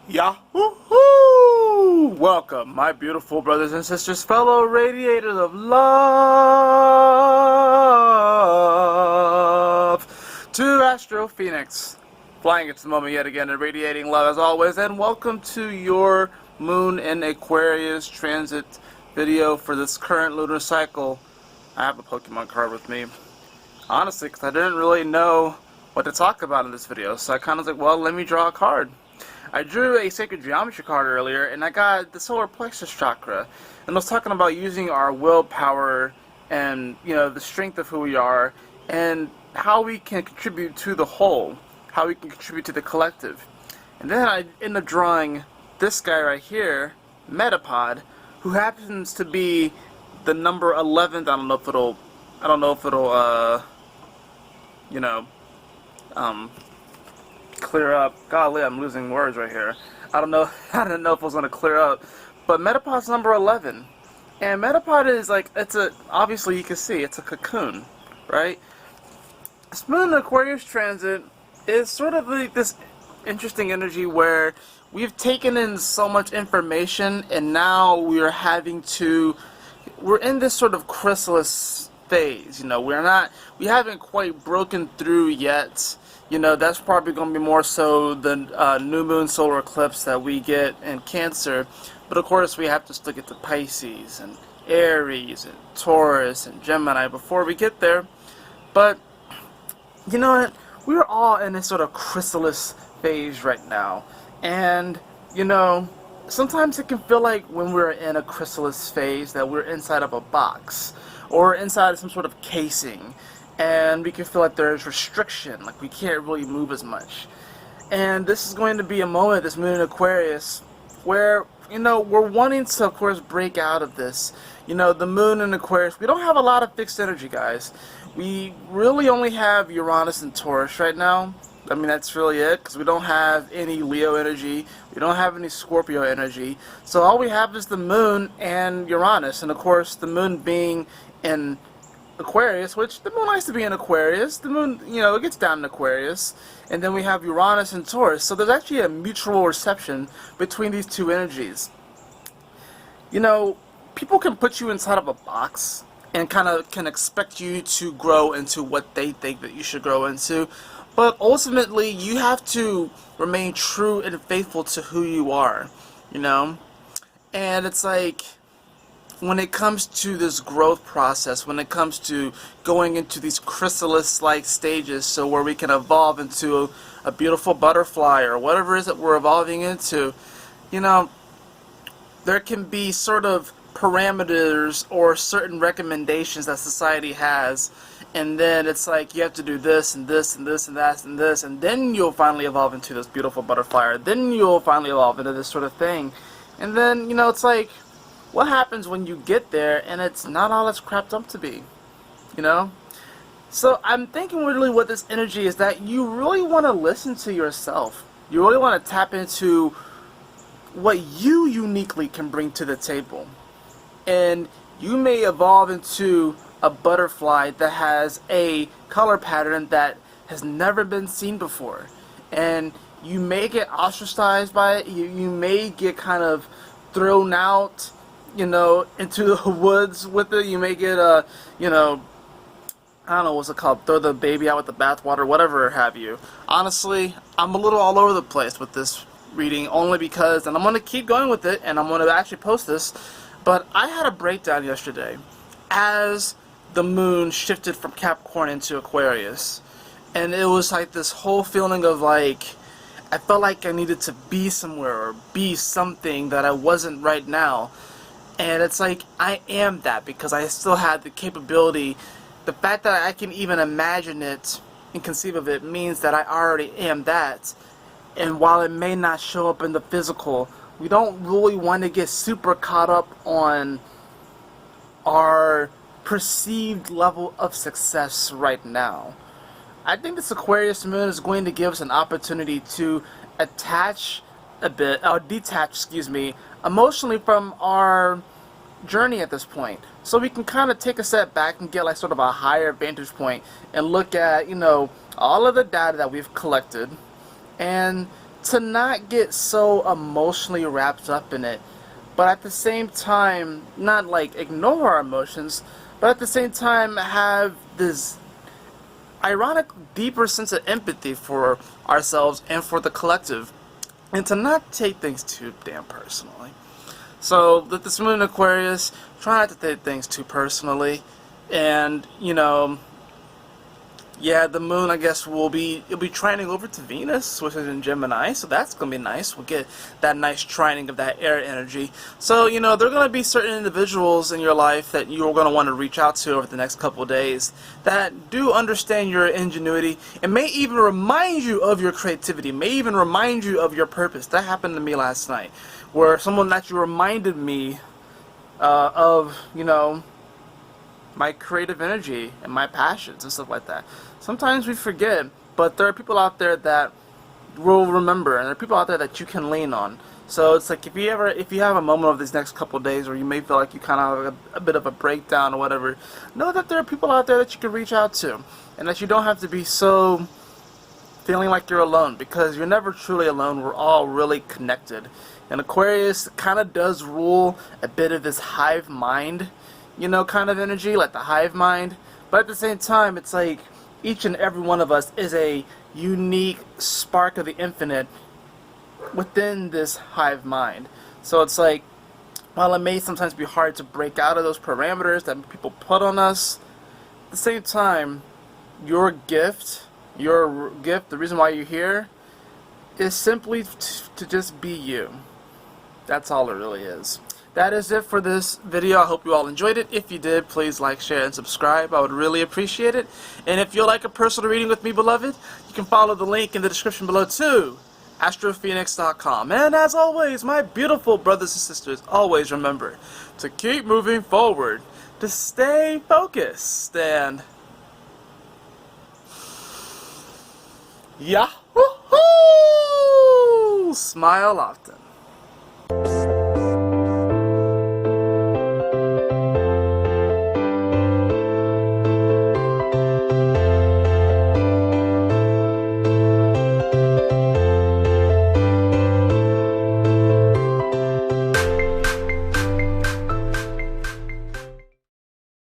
Yahoo! Welcome, my beautiful brothers and sisters, fellow radiators of love, to Astro Fenixx, flying at the moment yet again and radiating love as always, and welcome to your Moon in Aquarius transit video for this current lunar cycle. I have a Pokemon card with me, honestly, because I didn't really know what to talk about in this video, so I kind of was like, well, let me draw a card. I drew a sacred geometry card earlier, and I got the solar plexus chakra, and I was talking about using our willpower and, you know, the strength of who we are, and how we can contribute to the whole, how we can contribute to the collective. And then I ended up drawing this guy right here, Metapod, who happens to be the number 11th. I don't know if it'll clear up. Golly, I'm losing words right here. I don't know. I didn't know if it was going to clear up. But Metapod's number 11. And Metapod is like, obviously you can see, it's a cocoon, right? This Moon Aquarius transit is sort of like this interesting energy where we've taken in so much information and now we're in this sort of chrysalis phase. You know, we haven't quite broken through yet. You know, that's probably going to be more so the new moon solar eclipse that we get in Cancer. But of course, we have to still get to Pisces and Aries and Taurus and Gemini before we get there. But, you know what? We're all in this sort of chrysalis phase right now. And, you know, sometimes it can feel like when we're in a chrysalis phase that we're inside of a box or inside of some sort of casing. And we can feel like there's restriction, like we can't really move as much. And this is going to be a moment, this Moon in Aquarius, where, you know, we're wanting to, of course, break out of this. You know, the Moon in Aquarius, we don't have a lot of fixed energy, guys. We really only have Uranus and Taurus right now. I mean, that's really it, because we don't have any Leo energy. We don't have any Scorpio energy. So all we have is the Moon and Uranus. And, of course, the Moon being in Aquarius, which the Moon likes to be in Aquarius. The Moon, you know, it gets down in Aquarius. And then we have Uranus and Taurus. So there's actually a mutual reception between these two energies. You know, people can put you inside of a box and kind of can expect you to grow into what they think that you should grow into. But ultimately, you have to remain true and faithful to who you are, you know? And it's like, when it comes to this growth process, when it comes to going into these chrysalis-like stages, so where we can evolve into a beautiful butterfly or whatever it is that we're evolving into, you know, there can be sort of parameters or certain recommendations that society has, and then it's like you have to do this and this and this and that and this, and then you'll finally evolve into this beautiful butterfly, or then you'll finally evolve into this sort of thing. And then, you know, it's like, what happens when you get there and it's not all it's crapped up to be, you know? So I'm thinking really what this energy is, that you really want to listen to yourself. You really want to tap into what you uniquely can bring to the table. And you may evolve into a butterfly that has a color pattern that has never been seen before. And you may get ostracized by it. You may get kind of thrown out, you know, into the woods with it. You may get you know, I don't know what's it called, throw the baby out with the bathwater, whatever have you. Honestly, I'm a little all over the place with this reading, only because, and I'm going to keep going with it, and I'm going to actually post this, but I had a breakdown yesterday as the moon shifted from Capricorn into Aquarius. And it was like this whole feeling of like, I felt like I needed to be somewhere or be something that I wasn't right now. And it's like, I am that, because I still had the capability. The fact that I can even imagine it and conceive of it means that I already am that. And while it may not show up in the physical, we don't really want to get super caught up on our perceived level of success right now. I think this Aquarius moon is going to give us an opportunity to detach, excuse me, emotionally from our journey at this point. So we can kind of take a step back and get like sort of a higher vantage point and look at, you know, all of the data that we've collected and to not get so emotionally wrapped up in it, but at the same time, not like ignore our emotions, but at the same time have this ironic, deeper sense of empathy for ourselves and for the collective, and to not take things too damn personally. So, with this moon in Aquarius, try not to take things too personally, and, you know, yeah, the moon, I guess, it'll be trining over to Venus, which is in Gemini, so that's going to be nice. We'll get that nice trining of that air energy. So, you know, there are going to be certain individuals in your life that you're going to want to reach out to over the next couple of days that do understand your ingenuity and may even remind you of your creativity, may even remind you of your purpose. That happened to me last night, where someone actually reminded me of, you know, my creative energy and my passions and stuff like that. Sometimes we forget, but there are people out there that will remember, and there are people out there that you can lean on. So it's like if you have a moment of these next couple of days where you may feel like you kind of have a bit of a breakdown or whatever, know that there are people out there that you can reach out to, and that you don't have to be so feeling like you're alone, because you're never truly alone. We're all really connected. And Aquarius kind of does rule a bit of this hive mind, you know, kind of energy, like the hive mind. But at the same time, it's like each and every one of us is a unique spark of the infinite within this hive mind. So it's like, while it may sometimes be hard to break out of those parameters that people put on us, at the same time, your gift, the reason why you're here, is simply to just be you. That's all it really is. That is it for this video. I hope you all enjoyed it. If you did, please like, share, and subscribe. I would really appreciate it. And if you'd like a personal reading with me, beloved, you can follow the link in the description below to astrofenixx.com. And as always, my beautiful brothers and sisters, always remember to keep moving forward, to stay focused, and yahoo! Smile often.